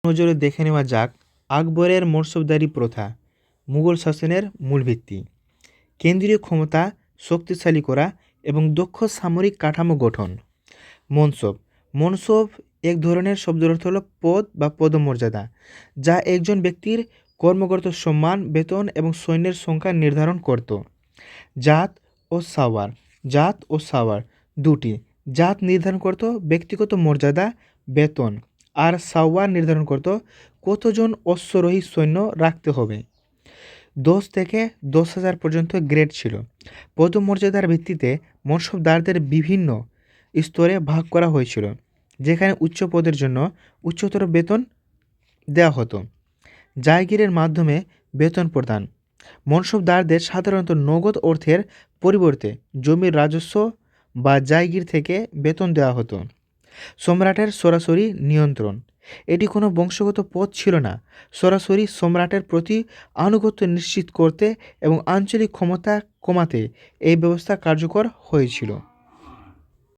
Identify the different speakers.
Speaker 1: নজরে দেখে নেওয়া যাক আকবরের মনসবদারি প্রথা, মুঘল শাসনের মূল ভিত্তি, কেন্দ্রীয় ক্ষমতা শক্তিশালী করা এবং দক্ষ সামরিক কাঠামো গঠন। মনসব মনসব এক ধরনের শব্দের অর্থ হল পদ বা পদমর্যাদা, যা একজন ব্যক্তির কর্মগত সম্মান, বেতন এবং সৈন্যের সংখ্যা নির্ধারণ করত। জাত ও সাওয়ার জাত ও সাওয়ার দুটি। জাত নির্ধারণ করত ব্যক্তিগত মর্যাদা, বেতন, আর সাওয়ার নির্ধারণ করত কতজন অশ্বারোহী সৈন্য রাখতে হবে। 10 থেকে 10,000 পর্যন্ত গ্রেড ছিল। পদমর্যাদার ভিত্তিতে মনসবদারদের বিভিন্ন স্তরে ভাগ করা হয়েছিল, যেখানে উচ্চ পদের জন্য উচ্চতর বেতন দেওয়া হতো। জায়গিরের মাধ্যমে বেতন প্রদান, মনসবদারদের সাধারণত নগদ অর্থের পরিবর্তে জমির রাজস্ব বা জায়গির থেকে বেতন দেওয়া হতো। সম্রাটের সরাসরি নিয়ন্ত্রণ, এটি কোনো বংশগত পদ ছিল না। সরাসরি সম্রাটের প্রতি আনুগত্য নিশ্চিত করতে এবং আঞ্চলিক ক্ষমতা কমাতে এই ব্যবস্থা কার্যকর হয়েছিল।